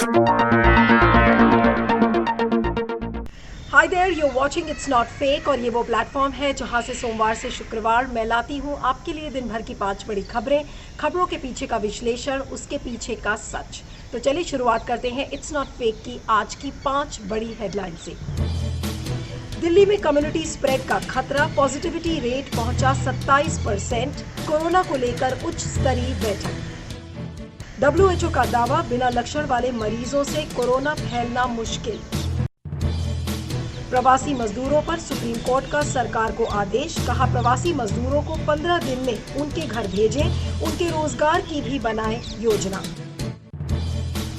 Hi there, you watching it's not fake. और ये वो प्लेटफॉर्म है जहां से सोमवार से शुक्रवार मैं लाती हूं आपके लिए दिन भर की 5 बड़ी खबरें, खबरों के पीछे का विश्लेषण, उसके पीछे का सच। तो चलिए शुरुआत करते हैं इट्स नॉट फेक की आज की 5 बड़ी हेडलाइन से। दिल्ली में कम्युनिटी स्प्रेड का खतरा, पॉजिटिविटी रेट पहुंचा 27%। कोरोना को लेकर उच्च स्तरीय बैठक। WHO का दावा, बिना लक्षण वाले मरीजों से कोरोना फैलना मुश्किल। प्रवासी मजदूरों पर सुप्रीम कोर्ट का सरकार को आदेश, कहा प्रवासी मजदूरों को 15 दिन में उनके घर भेजें, उनके रोजगार की भी बनाएं योजना।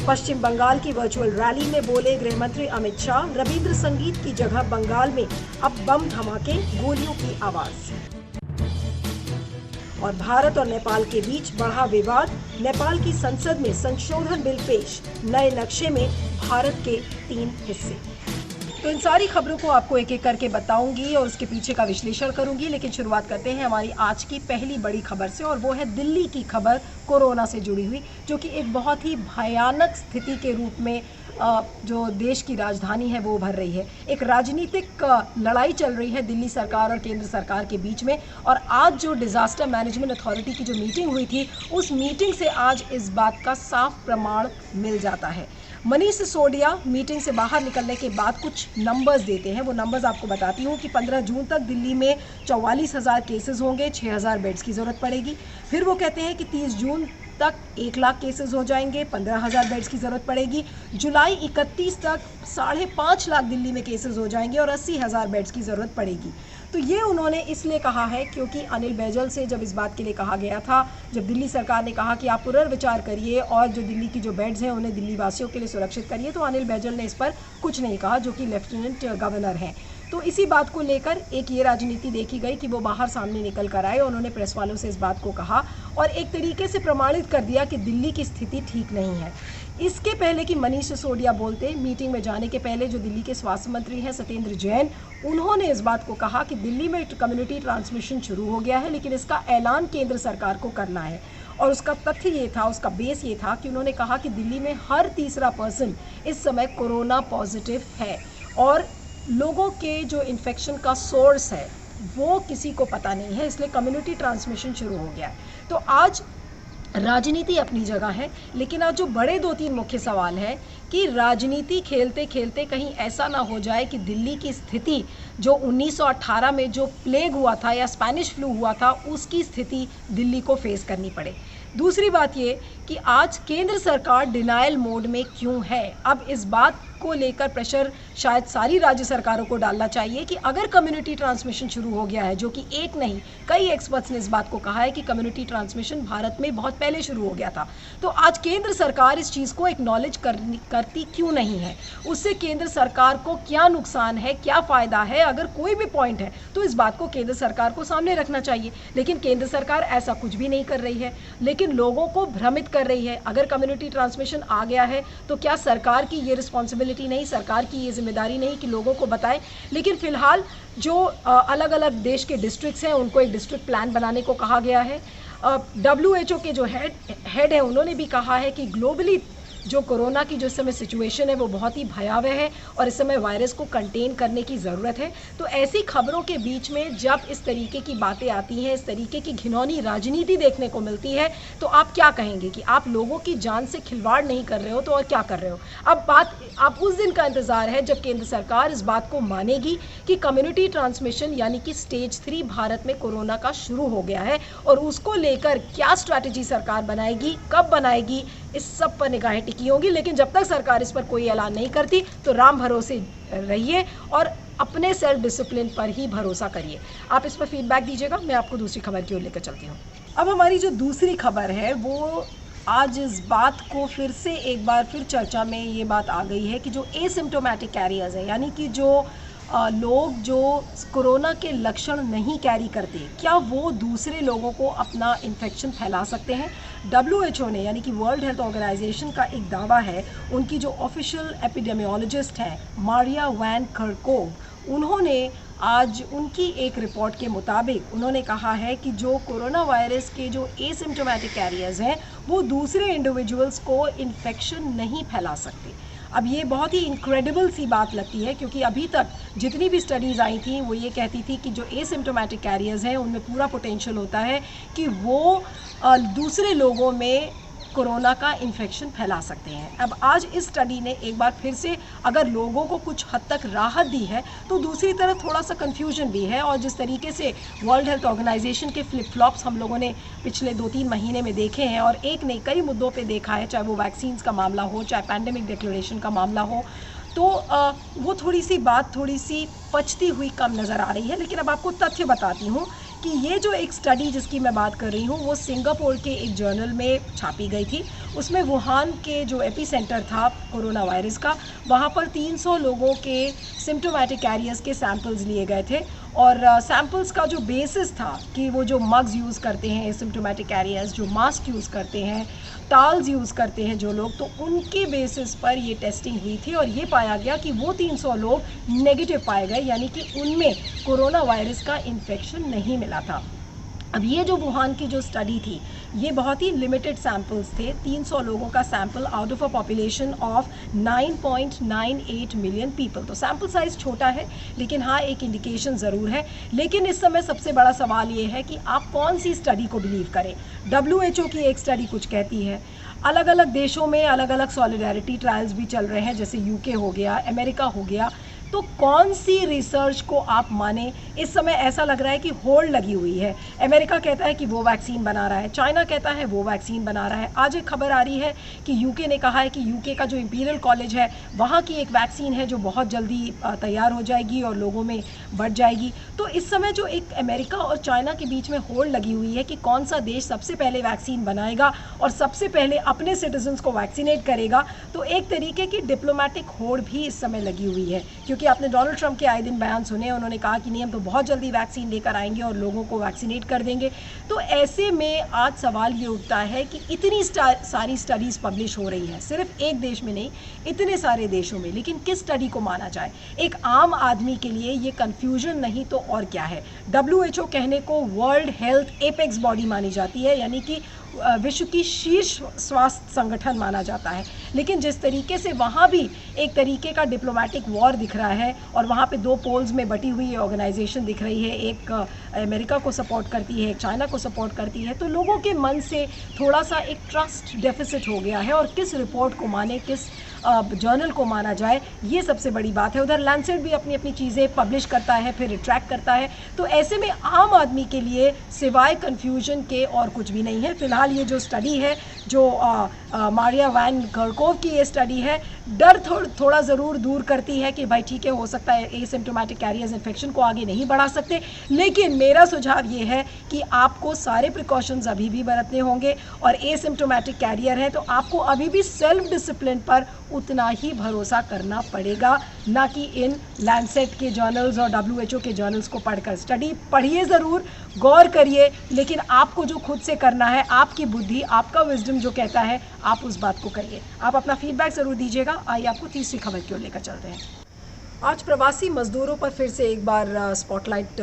पश्चिम बंगाल की वर्चुअल रैली में बोले गृह मंत्री अमित शाह, रविंद्र संगीत की जगह बंगाल में अब बम धमाके, गोलियों की आवाज। और भारत और नेपाल के बीच बढ़ा विवाद, नेपाल की संसद में संशोधन बिल पेश, नए नक्शे में भारत के 3 हिस्से। तो इन सारी खबरों को आपको एक एक करके बताऊंगी और उसके पीछे का विश्लेषण करूंगी, लेकिन शुरुआत करते हैं हमारी आज की पहली बड़ी खबर से, और वो है दिल्ली की खबर कोरोना से जुड़ी हुई, जो कि एक बहुत ही भयानक स्थिति के रूप में जो देश की राजधानी है वो उभर रही है। एक राजनीतिक लड़ाई चल रही है दिल्ली सरकार और केंद्र सरकार के बीच में। और आज जो डिजास्टर मैनेजमेंट अथॉरिटी की जो मीटिंग हुई थी, उस मीटिंग से आज इस बात का साफ प्रमाण मिल जाता है। मनीष सिसोदिया मीटिंग से बाहर निकलने के बाद कुछ नंबर्स देते हैं। वो नंबर्स आपको बताती हूँ कि 15 जून तक दिल्ली में 44,000 केसेस होंगे, 6,000 बेड्स की ज़रूरत पड़ेगी। फिर वो कहते हैं कि 30 जून तक 1 लाख केसेस हो जाएंगे, 15,000 बेड्स की ज़रूरत पड़ेगी। जुलाई 31 तक 5.5 लाख दिल्ली में केसेस हो जाएंगे और 80,000 बेड्स की ज़रूरत पड़ेगी। तो ये उन्होंने इसलिए कहा है क्योंकि अनिल बैजल से जब इस बात के लिए कहा गया था, जब दिल्ली सरकार ने कहा कि आप पुनर्विचार करिए और जो दिल्ली की जो बेड्स हैं उन्हें दिल्ली वासियों के लिए सुरक्षित करिए, तो अनिल बैजल ने इस पर कुछ नहीं कहा, जो कि लेफ्टिनेंट गवर्नर हैं। तो इसी बात को लेकर एक ये राजनीति देखी गई कि वो बाहर सामने निकल कर आए। उन्होंने प्रेस वालों से इस बात को कहा और एक तरीके से प्रमाणित कर दिया कि दिल्ली की स्थिति ठीक नहीं है। इसके पहले कि मनीष सिसोदिया बोलते, मीटिंग में जाने के पहले जो दिल्ली के स्वास्थ्य मंत्री हैं सत्येंद्र जैन, उन्होंने इस बात को कहा कि दिल्ली में कम्युनिटी ट्रांसमिशन शुरू हो गया है, लेकिन इसका ऐलान केंद्र सरकार को करना है। और उसका तथ्य ये था, उसका बेस ये था कि उन्होंने कहा कि दिल्ली में हर तीसरा पर्सन इस समय कोरोना पॉजिटिव है और लोगों के जो इन्फेक्शन का सोर्स है वो किसी को पता नहीं है, इसलिए कम्युनिटी ट्रांसमिशन शुरू हो गया है। तो आज राजनीति अपनी जगह है, लेकिन आज जो बड़े 2-3 मुख्य सवाल है कि राजनीति खेलते खेलते कहीं ऐसा ना हो जाए कि दिल्ली की स्थिति जो 1918 में जो प्लेग हुआ था या स्पेनिश फ्लू हुआ था, उसकी स्थिति दिल्ली को फेस करनी पड़े। दूसरी बात ये कि आज केंद्र सरकार डिनायल मोड में क्यों है। अब इस बात को लेकर प्रेशर शायद सारी राज्य सरकारों को डालना चाहिए कि अगर कम्युनिटी ट्रांसमिशन शुरू हो गया है, जो कि एक नहीं कई एक्सपर्ट्स ने इस बात को कहा है कि कम्युनिटी ट्रांसमिशन भारत में बहुत पहले शुरू हो गया था, तो आज केंद्र सरकार इस चीज़ को एक्नॉलेज करती क्यों नहीं है। उससे केंद्र सरकार को क्या नुकसान है, क्या फ़ायदा है, अगर कोई भी पॉइंट है तो इस बात को केंद्र सरकार को सामने रखना चाहिए। लेकिन केंद्र सरकार ऐसा कुछ भी नहीं कर रही है, लेकिन लोगों को भ्रमित कर रही है। अगर कम्युनिटी ट्रांसमिशन आ गया है तो क्या सरकार की ये रिस्पॉन्सिबिलिटी नहीं, सरकार की ये जिम्मेदारी नहीं कि लोगों को बताएं। लेकिन फिलहाल जो अलग अलग देश के डिस्ट्रिक्ट्स हैं उनको एक डिस्ट्रिक्ट प्लान बनाने को कहा गया है। WHO के जो हेड है उन्होंने भी कहा है कि ग्लोबली जो कोरोना की जो इस समय सिचुएशन है वो बहुत ही भयावह है और इस समय वायरस को कंटेन करने की ज़रूरत है। तो ऐसी खबरों के बीच में जब इस तरीके की बातें आती हैं, इस तरीके की घिनौनी राजनीति देखने को मिलती है, तो आप क्या कहेंगे कि आप लोगों की जान से खिलवाड़ नहीं कर रहे हो तो और क्या कर रहे हो। अब उस दिन का इंतज़ार है जब केंद्र सरकार इस बात को मानेगी कि कम्युनिटी ट्रांसमिशन यानी कि स्टेज 3 भारत में कोरोना का शुरू हो गया है, और उसको लेकर क्या स्ट्रैटेजी सरकार बनाएगी, कब बनाएगी, इस सब पर निगाहें टिकी होंगी। लेकिन जब तक सरकार इस पर कोई ऐलान नहीं करती तो राम भरोसे रहिए और अपने सेल्फ डिसिप्लिन पर ही भरोसा करिए। आप इस पर फीडबैक दीजिएगा, मैं आपको दूसरी खबर की ओर लेकर चलती हूँ। अब हमारी जो दूसरी खबर है वो आज इस बात को फिर से एक बार फिर चर्चा में ये बात आ गई है कि जो एसिम्प्टोमेटिक कैरियर्स है, यानी कि जो लोग जो कोरोना के लक्षण नहीं कैरी करते, क्या वो दूसरे लोगों को अपना इन्फेक्शन फैला सकते हैं। WHO ने यानी कि वर्ल्ड हेल्थ ऑर्गेनाइजेशन का एक दावा है, उनकी जो ऑफिशियल एपिडेमियोलॉजिस्ट हैं मारिया वैन कर्कोव, उन्होंने आज उनकी एक रिपोर्ट के मुताबिक उन्होंने कहा है कि जो कोरोना वायरस के जो एसिम्प्टोमेटिक कैरियर्स हैं वो दूसरे इंडिविजुअल्स को इन्फेक्शन नहीं फैला सकते। अब ये बहुत ही इनक्रेडिबल सी बात लगती है, क्योंकि अभी तक जितनी भी स्टडीज़ आई थी वो ये कहती थी कि जो एसिम्प्टोमेटिक कैरियर्स हैं उनमें पूरा पोटेंशियल होता है कि वो दूसरे लोगों में कोरोना का इन्फेक्शन फैला सकते हैं। अब आज इस स्टडी ने एक बार फिर से अगर लोगों को कुछ हद तक राहत दी है, तो दूसरी तरफ थोड़ा सा कन्फ्यूजन भी है। और जिस तरीके से वर्ल्ड हेल्थ ऑर्गेनाइजेशन के फ्लिप फ्लॉप्स हम लोगों ने पिछले 2-3 महीने में देखे हैं, और एक नहीं कई मुद्दों पे देखा है, चाहे वो वैक्सीन्स का मामला हो, चाहे पैंडेमिक डिक्लेरेशन का मामला हो, तो वो थोड़ी सी पचती हुई कम नज़र आ रही है। लेकिन अब आपको तथ्य बताती हूँ कि ये जो एक स्टडी जिसकी मैं बात कर रही हूँ वो सिंगापुर के एक जर्नल में छापी गई थी। उसमें वुहान के जो एपिसेंटर था कोरोना वायरस का, वहाँ पर 300 लोगों के सिम्प्टोमेटिक कैरियर्स के सैंपल्स लिए गए थे। और सैंपल्स का जो बेसिस था कि वो जो मग्स यूज़ करते हैं सिम्प्टोमेटिक कैरियर्स, जो मास्क यूज़ करते हैं, टाल्स यूज़ करते हैं जो लोग, तो उनके बेसिस पर ये टेस्टिंग हुई थी। और ये पाया गया कि वो 300 लोग नेगेटिव पाए गए, यानी कि उनमें कोरोना वायरस का इन्फेक्शन नहीं मिला था। अब ये जो वुहान की जो स्टडी थी ये बहुत ही लिमिटेड सैंपल्स थे, 300 लोगों का sample out of a population of 9.98 million people. तो सैंपल साइज़ छोटा है, लेकिन हाँ एक इंडिकेशन ज़रूर है। लेकिन इस समय सबसे बड़ा सवाल ये है कि आप कौन सी स्टडी को बिलीव करें। WHO की एक स्टडी कुछ कहती है, अलग अलग देशों में अलग अलग सॉलिडारिटी ट्रायल्स भी चल रहे हैं, जैसे UK हो गया, अमेरिका हो गया। तो कौन सी रिसर्च को आप माने? इस समय ऐसा लग रहा है कि होल्ड लगी हुई है। अमेरिका कहता है कि वो वैक्सीन बना रहा है, चाइना कहता है वो वैक्सीन बना रहा है। आज एक खबर आ रही है कि यूके ने कहा है कि यूके का जो इंपीरियल कॉलेज है वहाँ की एक वैक्सीन है जो बहुत जल्दी तैयार हो जाएगी और लोगों में बढ़ जाएगी। तो इस समय जो एक अमेरिका और चाइना के बीच में होल्ड लगी हुई है कि कौन सा देश सबसे पहले वैक्सीन बनाएगा और सबसे पहले अपने सिटीजन्स को वैक्सीनेट करेगा, तो एक तरीके की डिप्लोमेटिक होड़ भी इस समय लगी हुई है। क्योंकि आपने डोनाल्ड ट्रंप के आए दिन बयान सुने, उन्होंने कहा कि नहीं हम तो बहुत जल्दी वैक्सीन लेकर आएंगे और लोगों को वैक्सीनेट कर देंगे। तो ऐसे में आज सवाल ये उठता है कि इतनी सारी स्टडीज़ पब्लिश हो रही हैं, सिर्फ एक देश में नहीं, इतने सारे देशों में, लेकिन किस स्टडी को माना जाए? एक आम आदमी के लिए ये कन्फ्यूजन नहीं तो और क्या है। WHO कहने को वर्ल्ड हेल्थ एपेक्स बॉडी मानी जाती है, यानी कि विश्व की शीर्ष स्वास्थ्य संगठन माना जाता है। लेकिन जिस तरीके से वहाँ भी एक तरीके का डिप्लोमेटिक वॉर दिख रहा है और वहाँ पे दो पोल्स में बटी हुई ऑर्गेनाइजेशन दिख रही है, एक अमेरिका को सपोर्ट करती है, एक चाइना को सपोर्ट करती है, तो लोगों के मन से थोड़ा सा एक ट्रस्ट डेफिसिट हो गया है। और किस रिपोर्ट को माने, किस जर्नल को माना जाए, ये सबसे बड़ी बात है। उधर लैंसेट भी अपनी अपनी चीज़ें पब्लिश करता है, फिर रिट्रैक्ट करता है। तो ऐसे में आम आदमी के लिए सिवाय कन्फ्यूजन के और कुछ भी नहीं है। फिलहाल ये जो स्टडी है, जो मारिया वैन गर्कोव की ये स्टडी है, डर थोड़ा ज़रूर दूर करती है कि भाई ठीक है, हो सकता है एसिम्प्टोमेटिक कैरियर्स इन्फेक्शन को आगे नहीं बढ़ा सकते। लेकिन मेरा सुझाव ये है कि आपको सारे प्रिकॉशंस अभी भी बरतने होंगे, और एसिम्प्टोमेटिक कैरियर है तो आपको अभी भी सेल्फ डिसिप्लिन पर उतना ही भरोसा करना पड़ेगा, ना कि इन लैंसेट के जर्नल्स और WHO के जर्नल्स को पढ़कर। स्टडी पढ़िए ज़रूर, गौर करिए, लेकिन आपको जो खुद से करना है, आपकी बुद्धि, आपका विजडम जो कहता है, आप उस बात को करिए। आप अपना फीडबैक ज़रूर दीजिएगा। आइए आपको तीसरी खबर की ओर लेकर चलते हैं। आज प्रवासी मजदूरों पर फिर से एक बार स्पॉटलाइट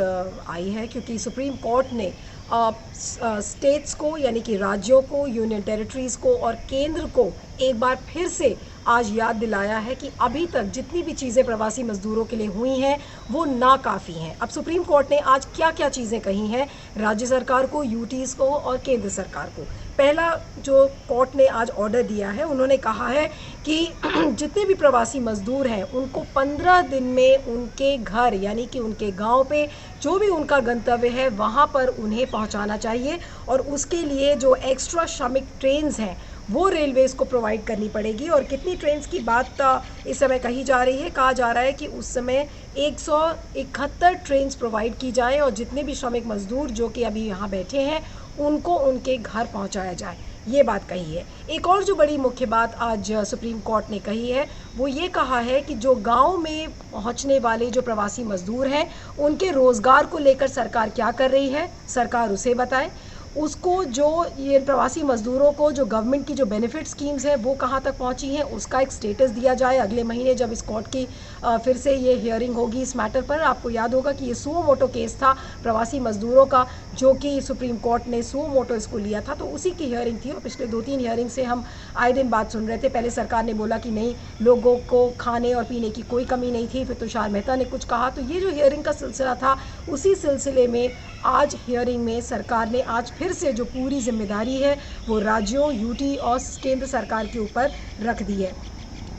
आई है, क्योंकि सुप्रीम कोर्ट ने स्टेट्स को, यानी कि राज्यों को, यूनियन टेरिटरीज़ को और केंद्र को एक बार फिर से आज याद दिलाया है कि अभी तक जितनी भी चीज़ें प्रवासी मजदूरों के लिए हुई हैं वो नाकाफ़ी हैं। अब सुप्रीम कोर्ट ने आज क्या क्या चीज़ें कही हैं राज्य सरकार को, यूटीज़ को और केंद्र सरकार को। पहला जो कोर्ट ने आज ऑर्डर दिया है, उन्होंने कहा है कि जितने भी प्रवासी मजदूर हैं उनको 15 दिन में उनके घर, यानी कि उनके गांव पे जो भी उनका गंतव्य है वहां पर उन्हें पहुंचाना चाहिए। और उसके लिए जो एक्स्ट्रा श्रमिक ट्रेन्स हैं वो रेलवेज़ को प्रोवाइड करनी पड़ेगी। और कितनी ट्रेन्स की बात इस समय कही जा रही है, कहा जा रहा है कि उस समय 171 ट्रेन्स प्रोवाइड की जाए और जितने भी श्रमिक मजदूर जो कि अभी यहाँ बैठे हैं उनको उनके घर पहुँचाया जाए, ये बात कही है। एक और जो बड़ी मुख्य बात आज सुप्रीम कोर्ट ने कही है, वो ये कहा है कि जो गांव में पहुंचने वाले जो प्रवासी मजदूर हैं उनके रोज़गार को लेकर सरकार क्या कर रही है, सरकार उसे बताए। उसको जो ये प्रवासी मज़दूरों को जो गवर्नमेंट की जो बेनिफिट स्कीम्स हैं वो कहाँ तक पहुँची हैं, उसका एक स्टेटस दिया जाए। अगले महीने जब इस कोर्ट की फिर से ये हियरिंग होगी इस मैटर पर, आपको याद होगा कि ये सुओ मोटो केस था प्रवासी मज़दूरों का, जो कि सुप्रीम कोर्ट ने सुओ मोटो इसको लिया था, तो उसी की हियरिंग थी। और पिछले 2-3 हियरिंग से हम आए दिन बात सुन रहे थे। पहले सरकार ने बोला कि नहीं, लोगों को खाने और पीने की कोई कमी नहीं थी, फिर तुषार मेहता ने कुछ कहा। तो ये जो हियरिंग का सिलसिला था, उसी सिलसिले में आज हियरिंग में सरकार ने आज फिर से जो पूरी जिम्मेदारी है वो राज्यों, यूटी और केंद्र सरकार के ऊपर रख दी है।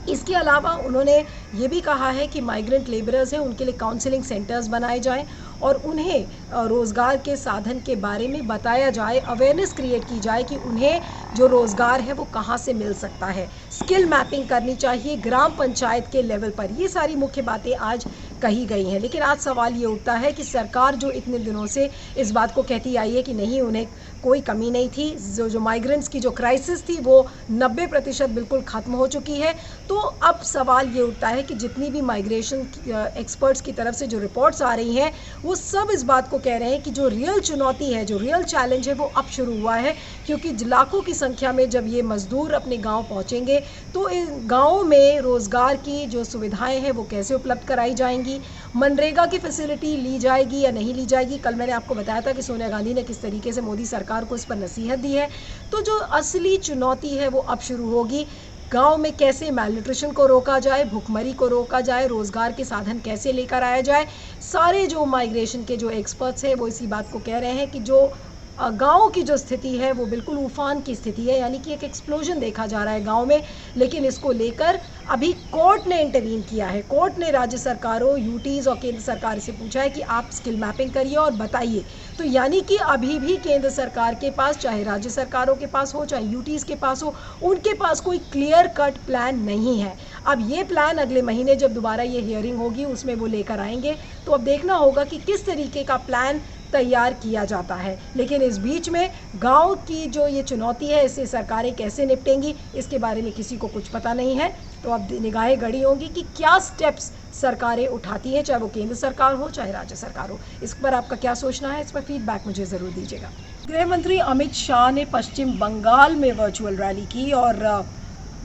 इसके अलावा उन्होंने ये भी कहा है कि माइग्रेंट लेबरर्स हैं, उनके लिए काउंसलिंग सेंटर्स बनाए जाएं और उन्हें रोज़गार के साधन के बारे में बताया जाए, अवेयरनेस क्रिएट की जाए कि उन्हें जो रोज़गार है वो कहाँ से मिल सकता है। स्किल मैपिंग करनी चाहिए ग्राम पंचायत के लेवल पर। ये सारी मुख्य बातें आज कही गई हैं। लेकिन आज सवाल ये उठता है कि सरकार जो इतने दिनों से इस बात को कहती आई है कि नहीं, उन्हें कोई कमी नहीं थी, जो माइग्रेंट्स की जो क्राइसिस थी वो 90% बिल्कुल ख़त्म हो चुकी है। तो अब सवाल ये उठता है कि जितनी भी माइग्रेशन एक्सपर्ट्स की तरफ से जो रिपोर्ट्स आ रही हैं, वो सब इस बात को कह रहे हैं कि जो रियल चुनौती है, जो रियल चैलेंज है, वो अब शुरू हुआ है। क्योंकि लाखों की संख्या में जब ये मज़दूर अपने गांव पहुंचेंगे तो इन गांवों में रोज़गार की जो सुविधाएं हैं वो कैसे उपलब्ध कराई जाएंगी, मनरेगा की फैसिलिटी ली जाएगी या नहीं ली जाएगी। कल मैंने आपको बताया था कि सोनिया गांधी ने किस तरीके से मोदी सरकार को इस पर नसीहत दी है। तो जो असली चुनौती है वो अब शुरू होगी। गांव में कैसे मैलन्यूट्रिशन को रोका जाए, भुखमरी को रोका जाए, रोज़गार के साधन कैसे लेकर आया जाए। सारे जो माइग्रेशन के जो एक्सपर्ट्स हैं वो इसी बात को कह रहे हैं कि जो गाँव की जो स्थिति है वो बिल्कुल उफान की स्थिति है, यानी कि एक एक्सप्लोजन देखा जा रहा है गांव में। लेकिन इसको लेकर अभी कोर्ट ने इंटरवीन किया है। कोर्ट ने राज्य सरकारों, यूटीज़ और केंद्र सरकार से पूछा है कि आप स्किल मैपिंग करिए और बताइए। तो यानी कि अभी भी केंद्र सरकार के पास, चाहे राज्य सरकारों के पास हो, चाहे यूटीज़ के पास हो, उनके पास कोई क्लियर कट प्लान नहीं है। अब ये प्लान अगले महीने जब दोबारा ये हियरिंग होगी उसमें वो लेकर आएंगे। तो अब देखना होगा कि किस तरीके का प्लान तैयार किया जाता है। लेकिन इस बीच में गांव की जो ये चुनौती है, इससे सरकारें कैसे निपटेंगी, इसके बारे में किसी को कुछ पता नहीं है। तो अब निगाहें गड़ी होंगी कि क्या स्टेप्स सरकारें उठाती हैं, चाहे वो केंद्र सरकार हो चाहे राज्य सरकार हो। इस पर आपका क्या सोचना है, इस पर फीडबैक मुझे ज़रूर दीजिएगा। गृह मंत्री अमित शाह ने पश्चिम बंगाल में वर्चुअल रैली की और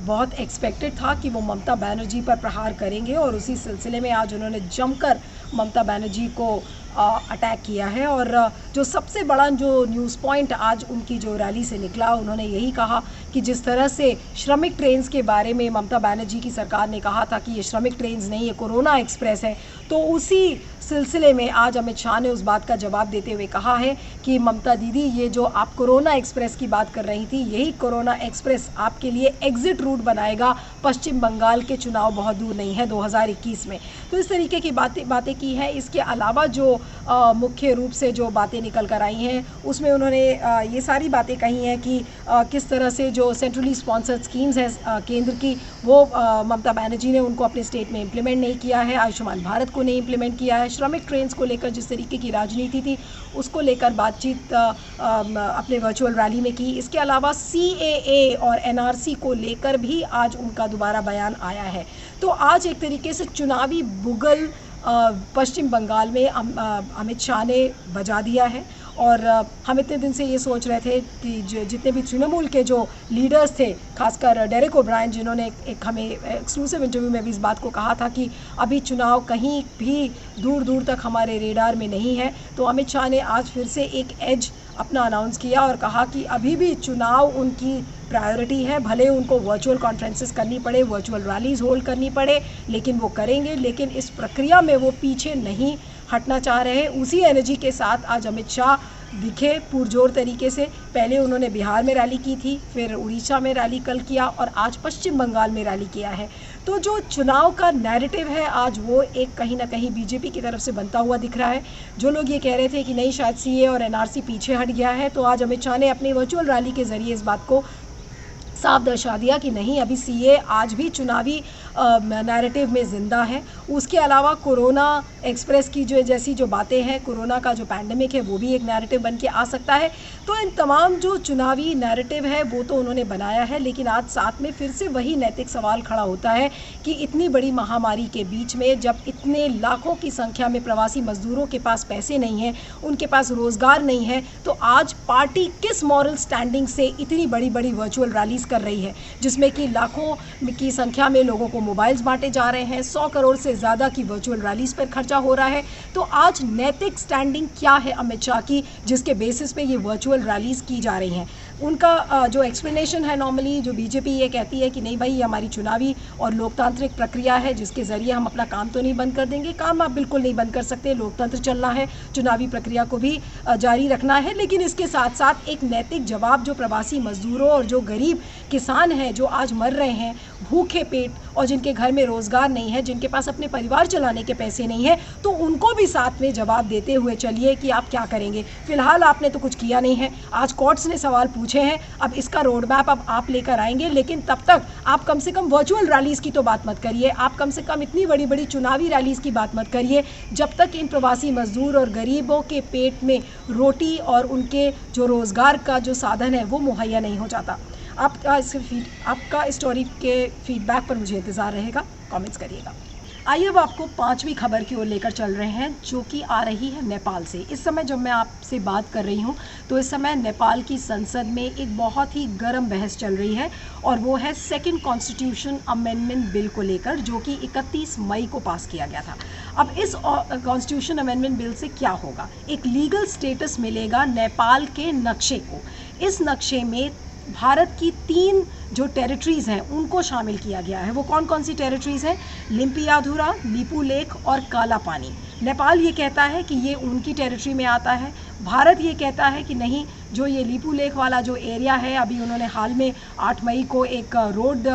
बहुत एक्सपेक्टेड था कि वो ममता बनर्जी पर प्रहार करेंगे और उसी सिलसिले में आज उन्होंने जमकर ममता बनर्जी को अटैक किया है। और जो सबसे बड़ा जो न्यूज़ पॉइंट आज उनकी जो रैली से निकला, उन्होंने यही कहा कि जिस तरह से श्रमिक ट्रेन्स के बारे में ममता बनर्जी की सरकार ने कहा था कि ये श्रमिक ट्रेन्स नहीं, ये कोरोना एक्सप्रेस है, तो उसी सिलसिले में आज अमित शाह ने उस बात का जवाब देते हुए कहा है कि ममता दीदी, ये जो आप कोरोना एक्सप्रेस की बात कर रही थी, यही कोरोना एक्सप्रेस आपके लिए एग्जिट रूट बनाएगा। पश्चिम बंगाल के चुनाव बहुत दूर नहीं है 2021 में। तो इस तरीके की बातें की हैं। इसके अलावा जो मुख्य रूप से जो बातें निकल कर आई हैं उसमें उन्होंने ये सारी बातें कही हैं कि किस तरह से जो सेंट्रली स्पॉन्सर्ड स्कीम्स हैं केंद्र की, वो ममता बनर्जी ने उनको अपने स्टेट में इम्प्लीमेंट नहीं किया है। आयुष्मान भारत को नहीं इम्प्लीमेंट किया है। श्रमिक ट्रेन्स को लेकर जिस तरीके की राजनीति थी उसको लेकर बातचीत अपने वर्चुअल रैली में की। इसके अलावा CAA और NRC को लेकर भी आज उनका दोबारा बयान आया है। तो आज एक तरीके से चुनावी बुगल पश्चिम बंगाल में अमित शाह ने बजा दिया है। और हम इतने दिन से ये सोच रहे थे कि जितने भी तृणमूल के जो लीडर्स थे, खासकर डेरेक ओब्रायन, जिन्होंने एक हमें एक्सक्लूसिव इंटरव्यू में भी इस बात को कहा था कि अभी चुनाव कहीं भी दूर दूर तक हमारे रेडार में नहीं है, तो अमित शाह ने आज फिर से एक एज अपना अनाउंस किया और कहा कि अभी भी चुनाव उनकी प्रायोरिटी है। भले उनको वर्चुअल कॉन्फ्रेंसेस करनी पड़े, वर्चुअल रैलीज होल्ड करनी पड़े, लेकिन वो करेंगे। लेकिन इस प्रक्रिया में वो पीछे नहीं हटना चाह रहे हैं। उसी एनर्जी के साथ आज अमित शाह दिखे पुरजोर तरीके से। पहले उन्होंने बिहार में रैली की थी, फिर उड़ीसा में रैली कल किया और आज पश्चिम बंगाल में रैली किया है। तो जो चुनाव का नैरेटिव है आज वो एक कहीं ना कहीं बीजेपी की तरफ से बनता हुआ दिख रहा है। जो लोग ये कह रहे थे कि नहीं, शायद CAA और NRC पीछे हट गया है, तो आज अमित शाह ने अपनी वर्चुअल रैली के ज़रिए इस बात को साफ दर्शा दिया कि नहीं, अभी सीए आज भी चुनावी नैरेटिव में ज़िंदा है। उसके अलावा कोरोना एक्सप्रेस की जैसी जो बातें हैं, कोरोना का जो पैंडमिक है वो भी एक नैरेटिव बन के आ सकता है। तो इन तमाम जो चुनावी नैरेटिव है वो तो उन्होंने बनाया है, लेकिन आज साथ में फिर से वही नैतिक सवाल खड़ा होता है कि इतनी बड़ी महामारी के बीच में जब इतने लाखों की संख्या में प्रवासी मजदूरों के पास पैसे नहीं हैं, उनके पास रोज़गार नहीं है, तो आज पार्टी किस मॉरल स्टैंडिंग से इतनी बड़ी बड़ी वर्चुअल रैलीज कर रही है, जिसमें कि लाखों की संख्या में लोगों को मोबाइल्स बांटे जा रहे हैं, 100 करोड़ से ज़्यादा की वर्चुअल रैलीज पर खर्चा हो रहा है। तो आज नैतिक स्टैंडिंग क्या है अमित शाह की, जिसके बेसिस पे ये वर्चुअल रैलीज की जा रही हैं? उनका जो एक्सप्लेनेशन है, नॉर्मली जो बीजेपी ये कहती है कि नहीं भाई, ये हमारी चुनावी और लोकतांत्रिक प्रक्रिया है जिसके ज़रिए हम अपना काम तो नहीं बंद कर देंगे। काम आप बिल्कुल नहीं बंद कर सकते, लोकतंत्र चलना है, चुनावी प्रक्रिया को भी जारी रखना है, लेकिन इसके साथ साथ एक नैतिक जवाब जो प्रवासी मजदूरों और जो गरीब किसान हैं जो आज मर रहे हैं भूखे पेट और जिनके घर में रोज़गार नहीं है, जिनके पास अपने परिवार चलाने के पैसे नहीं है, तो उनको भी साथ में जवाब देते हुए चलिए कि आप क्या करेंगे। फिलहाल आपने तो कुछ किया नहीं है, आज कोर्ट्स ने सवाल पूछे हैं, अब इसका रोड मैप अब आप लेकर आएंगे, लेकिन तब तक आप कम से कम वर्चुअल रैलीज़ की तो बात मत करिए, आप कम से कम इतनी बड़ी बड़ी चुनावी रैलीज़ की बात मत करिए जब तक इन प्रवासी मजदूर और गरीबों के पेट में रोटी और उनके जो रोज़गार का जो साधन है वो मुहैया नहीं हो जाता। आपका इस स्टोरी के फीडबैक पर मुझे इंतज़ार रहेगा, कमेंट्स करिएगा। आइए अब आपको 5वीं खबर की ओर लेकर चल रहे हैं, जो कि आ रही है नेपाल से। इस समय जब मैं आपसे बात कर रही हूं तो इस समय नेपाल की संसद में एक बहुत ही गर्म बहस चल रही है, और वो है सेकंड कॉन्स्टिट्यूशन अमेंडमेंट बिल को लेकर, जो कि 31 मई को पास किया गया था। अब इस कॉन्स्टिट्यूशन अमेंडमेंट बिल से क्या होगा? एक लीगल स्टेटस मिलेगा नेपाल के नक्शे को। इस नक्शे में भारत की 3 जो टेरिटरीज़ हैं उनको शामिल किया गया है। वो कौन कौन सी टेरिटरीज़ हैं? लिम्पियाधुरा, लिपू लेक और काला पानी। नेपाल ये कहता है कि ये उनकी टेरिटरी में आता है, भारत ये कहता है कि नहीं, जो ये लिपू लेक वाला जो एरिया है, अभी उन्होंने हाल में 8 मई को एक रोड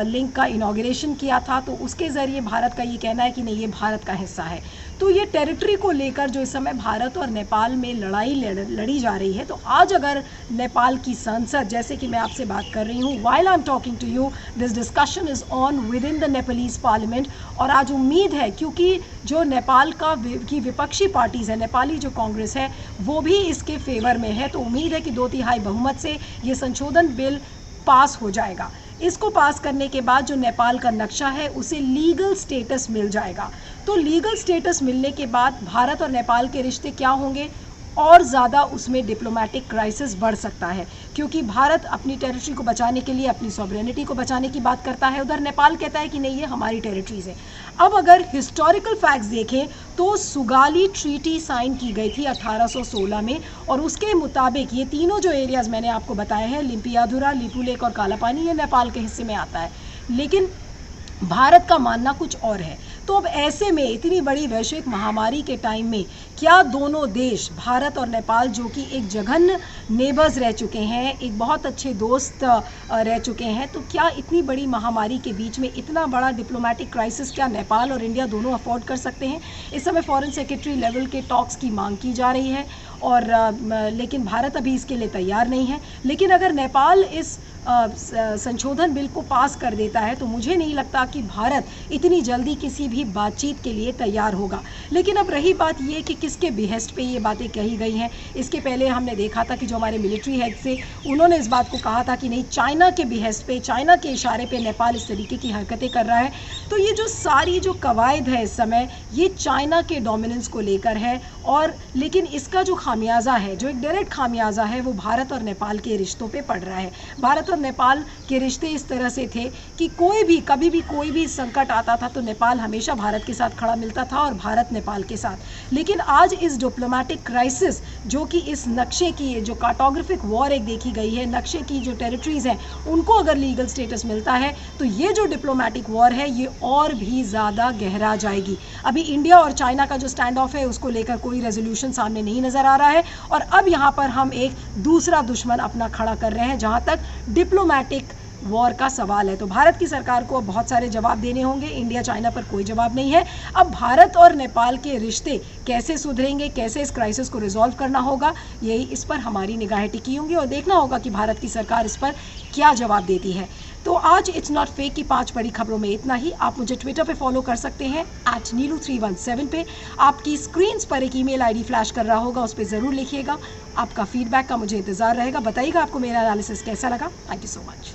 लिंक का इनॉग्रेशन किया था, तो उसके ज़रिए भारत का ये कहना है कि नहीं, ये भारत का हिस्सा है। तो ये टेरिटरी को लेकर जो इस समय भारत और नेपाल में लड़ाई लड़ी जा रही है, तो आज अगर नेपाल की संसद, जैसे कि मैं आपसे बात कर रही हूँ, while I'm talking to you, this discussion is on within the Nepalese parliament, और आज उम्मीद है, क्योंकि जो नेपाल की विपक्षी पार्टीज़ है, नेपाली जो कांग्रेस है, वो भी इसके फेवर में है, तो उम्मीद है कि 2/3 बहुमत से ये संशोधन बिल पास हो जाएगा। इसको पास करने के बाद जो नेपाल का नक्शा है उसे लीगल स्टेटस मिल जाएगा। तो लीगल स्टेटस मिलने के बाद भारत और नेपाल के रिश्ते क्या होंगे? और ज़्यादा उसमें डिप्लोमेटिक क्राइसिस बढ़ सकता है, क्योंकि भारत अपनी टेरिटरी को बचाने के लिए, अपनी सॉवरेनिटी को बचाने की बात करता है, उधर नेपाल कहता है कि नहीं, ये हमारी टेरिटरीज़ है। अब अगर हिस्टोरिकल फैक्ट्स देखें तो सुगाली ट्रीटी साइन की गई थी 1816 में, और उसके मुताबिक ये तीनों जो एरियाज़ मैंने आपको बताए हैं, लिम्पियाधुरा, लिपू लेक और काला पानी, ये नेपाल के हिस्से में आता है, लेकिन भारत का मानना कुछ और है। तो अब ऐसे में इतनी बड़ी वैश्विक महामारी के टाइम में क्या दोनों देश, भारत और नेपाल, जो कि एक जघन्य नेबर्स रह चुके हैं, एक बहुत अच्छे दोस्त रह चुके हैं, तो क्या इतनी बड़ी महामारी के बीच में इतना बड़ा डिप्लोमेटिक क्राइसिस क्या नेपाल और इंडिया दोनों अफोर्ड कर सकते हैं? इस समय फॉरेन सेक्रेटरी लेवल के टॉक्स की मांग की जा रही है, और लेकिन भारत अभी इसके लिए तैयार नहीं है। लेकिन अगर नेपाल इस संशोधन बिल को पास कर देता है तो मुझे नहीं लगता कि भारत इतनी जल्दी किसी भी बातचीत के लिए तैयार होगा। लेकिन अब रही बात ये कि किसके बिहेस्ट पे ये बातें कही गई हैं। इसके पहले हमने देखा था कि जो हमारे मिलिट्री हेड से, उन्होंने इस बात को कहा था कि नहीं, चाइना के बिहेस्ट पे, चाइना के इशारे पे नेपाल इस तरीके की हरकतें कर रहा है। तो ये जो सारी जो कवायद है इस समय, ये चाइना के डोमिनेंस को लेकर है, और लेकिन इसका जो खामियाजा है, जो एक डायरेक्ट खामियाजा है, वो भारत और नेपाल के रिश्तों पे पड़ रहा है। भारत और नेपाल के रिश्ते इस तरह से थे कि कोई भी, कभी भी कोई भी संकट आता था तो नेपाल हमेशा भारत के साथ खड़ा मिलता था, और भारत नेपाल के साथ। लेकिन आज इस डिप्लोमेटिक क्राइसिस, जो कि इस नक्शे की, जो कार्टोग्राफिक वॉर एक देखी गई है, नक्शे की जो टेरिटरीज़ हैं उनको अगर लीगल स्टेटस मिलता है तो ये जो डिप्लोमेटिक वॉर है ये और भी ज़्यादा गहरा जाएगी। अभी इंडिया और चाइना का जो स्टैंड ऑफ है उसको लेकर कोई रेजोल्यूशन सामने नहीं नज़र आ रहा है, और अब यहाँ पर हम एक दूसरा दुश्मन अपना खड़ा कर रहे हैं, जहाँ तक डिप्लोमेटिक वॉर का सवाल है। तो भारत की सरकार को बहुत सारे जवाब देने होंगे। इंडिया चाइना पर कोई जवाब नहीं है। अब भारत और नेपाल के रिश्ते कैसे सुधरेंगे, कैसे इस क्राइसिस को रिजॉल्व करना होगा, यही इस पर हमारी निगाहें टिकी होंगी और देखना होगा कि भारत की सरकार इस पर क्या जवाब देती है। तो आज इट्स नॉट फेक की 5 बड़ी खबरों में इतना ही। आप मुझे ट्विटर पे फॉलो कर सकते हैं @neelu317 पे। आपकी स्क्रीन्स पर एक ईमेल आईडी फ्लैश कर रहा होगा, उस पर ज़रूर लिखिएगा। आपका फीडबैक का मुझे इंतज़ार रहेगा। बताइएगा आपको मेरा एनालिसिस कैसा लगा। Thank you so much.